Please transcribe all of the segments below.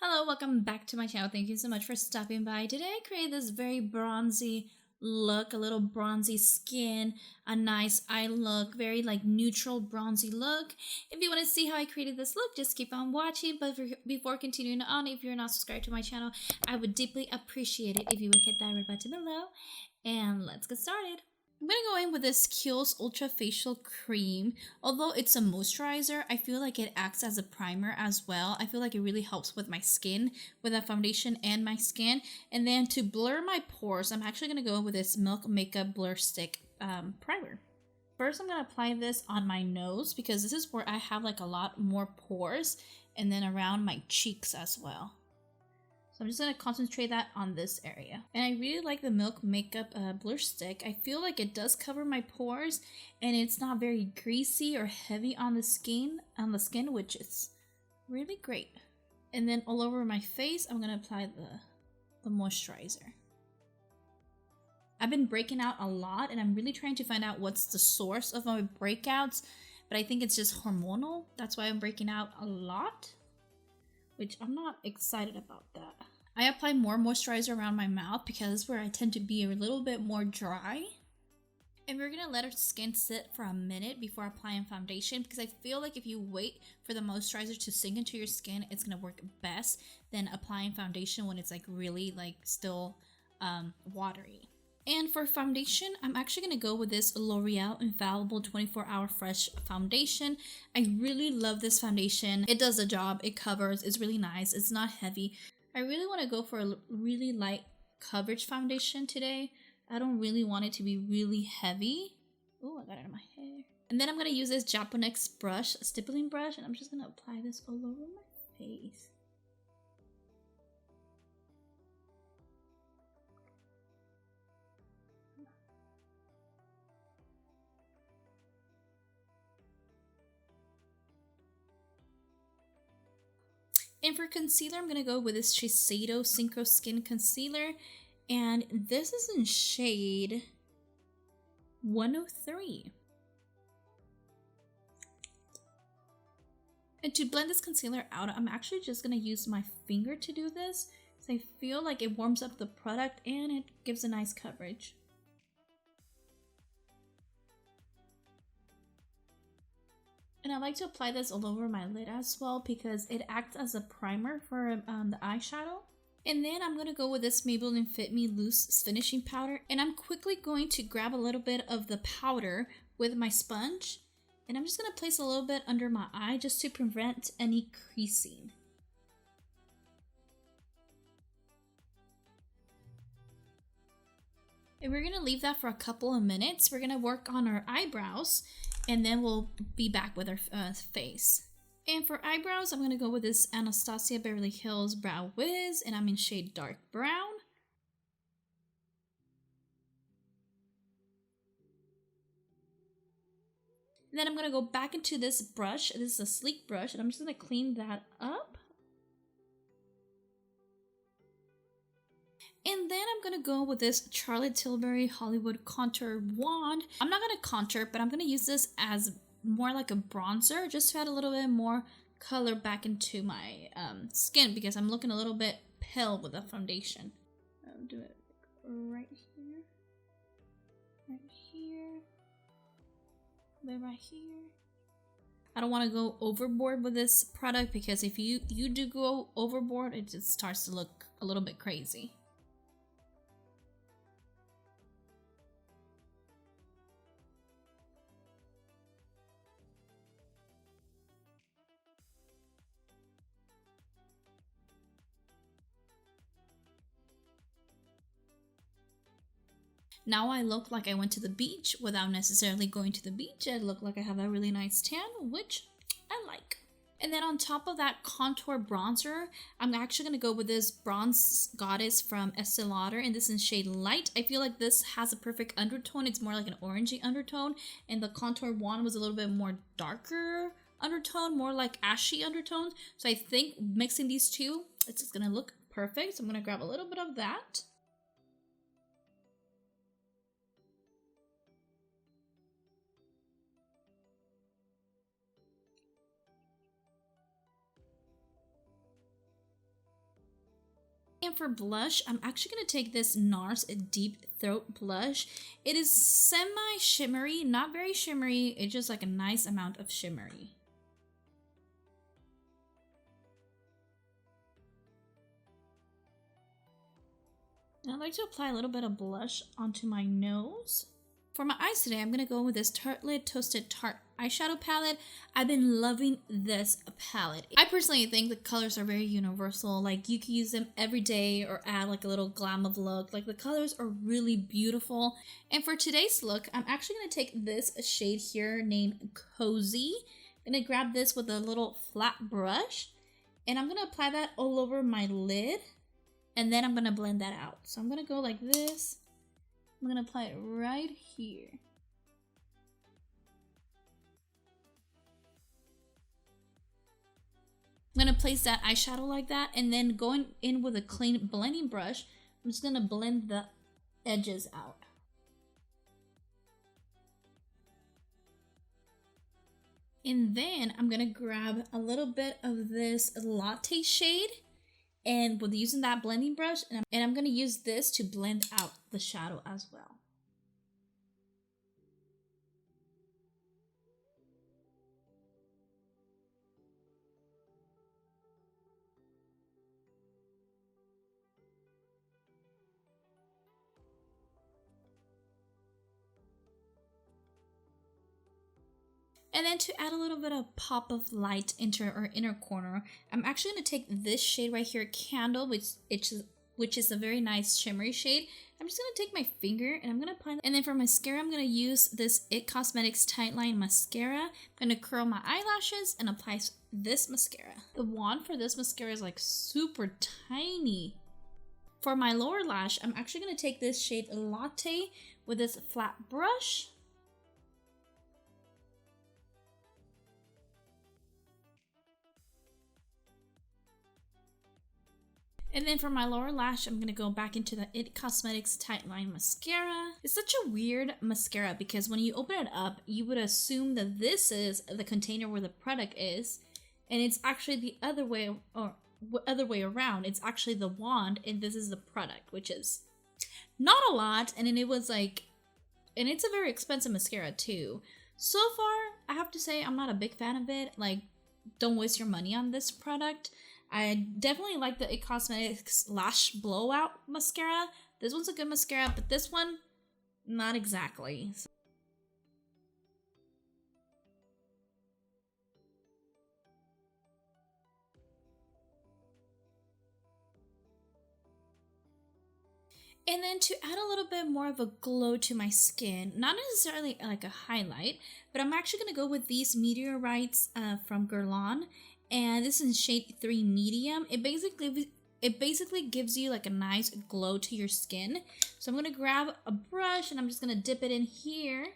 Hello, welcome back to my channel. Thank you so much for stopping by. Today I created this very bronzy look, a little bronzy skin, a nice eye look, very like neutral bronzy look. If you want to see how I created this look, just keep on watching. But before continuing on, if you're not subscribed to my channel, I would deeply appreciate it if you would hit that red button below. And let's get started. I'm going to go in with this Kiehl's Ultra Facial Cream. Although it's a moisturizer, I feel like it acts as a primer as well. I feel like it really helps with my skin, with the foundation and my skin. And then to blur my pores, I'm actually going to go with this Milk Makeup Blur Stick primer. First, I'm going to apply this on my nose because this is where I have like a lot more pores, and then around my cheeks as well. So I'm just going to concentrate that on this area. And I really like the Milk Makeup Blur Stick. I feel like it does cover my pores and it's not very greasy or heavy on the skin, which is really great. And then all over my face, I'm going to apply the moisturizer. I've been breaking out a lot and I'm really trying to find out what's the source of my breakouts, but I think it's just hormonal. That's why I'm breaking out a lot, which I'm not excited about that. I apply more moisturizer around my mouth because that's where I tend to be a little bit more dry. And we're going to let our skin sit for a minute before applying foundation, because I feel like if you wait for the moisturizer to sink into your skin, it's going to work best than applying foundation when it's like really like still watery. And for foundation, I'm actually going to go with this L'Oreal Infallible 24-Hour Fresh Foundation. I really love this foundation. It does the job. It covers. It's really nice. It's not heavy. I really want to go for a really light coverage foundation today. I don't really want it to be really heavy. Oh, I got it in my hair. And then I'm going to use this Japonex brush, stippling brush, and I'm just going to apply this all over my face. And for concealer, I'm going to go with this Shiseido Synchro Skin Concealer. And this is in shade 103. And to blend this concealer out, I'm actually just going to use my finger to do this, because I feel like it warms up the product and it gives a nice coverage. And I like to apply this all over my lid as well because it acts as a primer for the eyeshadow. And then I'm going to go with this Maybelline Fit Me Loose Finishing Powder. And I'm quickly going to grab a little bit of the powder with my sponge. And I'm just going to place a little bit under my eye just to prevent any creasing. And we're going to leave that for a couple of minutes. We're going to work on our eyebrows, and then we'll be back with our face. And for eyebrows, I'm going to go with this Anastasia Beverly Hills Brow Wiz, and I'm in shade dark brown. And then I'm going to go back into this brush. This is a sleek brush, and I'm just going to clean that up. And then I'm going to go with this Charlotte Tilbury Hollywood Contour Wand. I'm not going to contour, but I'm going to use this as more like a bronzer, just to add a little bit more color back into my skin, because I'm looking a little bit pale with the foundation. I'll do it right here, right here. I don't want to go overboard with this product, because if you do go overboard, it just starts to look a little bit crazy. Now I look like I went to the beach without necessarily going to the beach. I look like I have a really nice tan, which I like. And then on top of that contour bronzer, I'm actually going to go with this Bronze Goddess from Estee Lauder, and this is in shade Light. I feel like this has a perfect undertone. It's more like an orangey undertone, and the contour wand was a little bit more darker undertone, more like ashy undertones. So I think mixing these two, it's just going to look perfect. So I'm going to grab a little bit of that. And for blush, I'm actually going to take this NARS Deep Throat Blush. It is semi-shimmery, not very shimmery. It's just like a nice amount of shimmery. And I'd like to apply a little bit of blush onto my nose. For my eyes today, I'm going to go with this Tartelette Toasted Tarte eyeshadow palette. I've been loving this palette. I personally think the colors are very universal. Like, you can use them every day or add like a little glam of look. Like, the colors are really beautiful. And for today's look, I'm actually going to take this shade here named Cozy. I'm going to grab this with a little flat brush. And I'm going to apply that all over my lid. And then I'm going to blend that out. So I'm going to go like this. I'm going to apply it right here. I'm going to place that eyeshadow like that, and then going in with a clean blending brush, I'm just going to blend the edges out. And then I'm going to grab a little bit of this latte shade, and with using that blending brush, and I'm going to use this to blend out the shadow as well. And then to add a little bit of pop of light into our inner corner, I'm actually going to take this shade right here, Candle, which is a very nice shimmery shade. I'm just going to take my finger and I'm going to apply that. And then for mascara, I'm going to use this IT Cosmetics Tightline Mascara. I'm going to curl my eyelashes and apply this mascara. The wand for this mascara is like super tiny. For my lower lash, I'm actually going to take this shade Latte with this flat brush. And then for my lower lash, I'm going to go back into the IT Cosmetics Tightline Mascara. It's such a weird mascara because when you open it up, you would assume that this is the container where the product is. And it's actually the other way around. It's actually the wand and this is the product, which is not a lot. And then it was like, and it's a very expensive mascara too. So far, I have to say I'm not a big fan of it. Like, don't waste your money on this product. I definitely like the IT Cosmetics Lash Blowout Mascara. This one's a good mascara, but this one, not exactly. And then to add a little bit more of a glow to my skin, not necessarily like a highlight, but I'm actually going to go with these Meteorites from Guerlain. And this is in shade 3 medium. It basically gives you like a nice glow to your skin. So I'm going to grab a brush and I'm just going to dip it in here.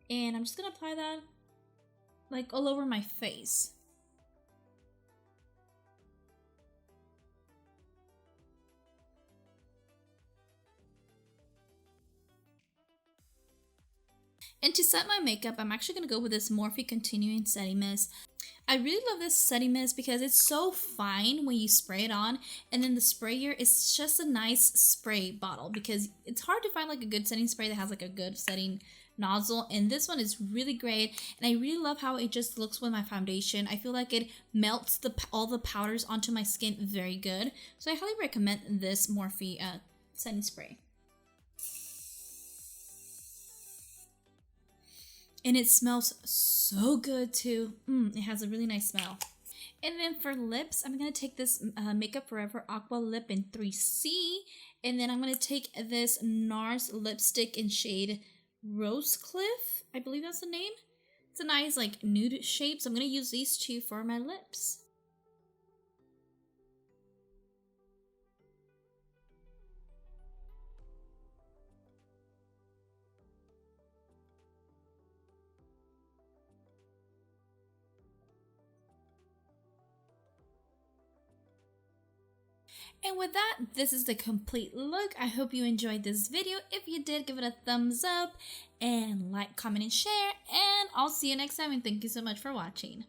And I'm just going to apply that like all over my face. And to set my makeup, I'm actually going to go with this Morphe Continuing Setting Mist. I really love this setting mist because it's so fine when you spray it on, and then the sprayer is just a nice spray bottle because it's hard to find like a good setting spray that has like a good setting nozzle, and this one is really great. And I really love how it just looks with my foundation. I feel like it melts all the powders onto my skin very good. So I highly recommend this Morphe setting spray. And it smells so good too. It has a really nice smell. And then for lips, I'm going to take this Makeup Forever Aqua Lip in 3C. And then I'm going to take this NARS lipstick in shade Rose Cliff. I believe that's the name. It's a nice like nude shape. So I'm going to use these two for my lips. And with that, this is the complete look. I hope you enjoyed this video. If you did, give it a thumbs up and like, comment, and share. And I'll see you next time. And thank you so much for watching.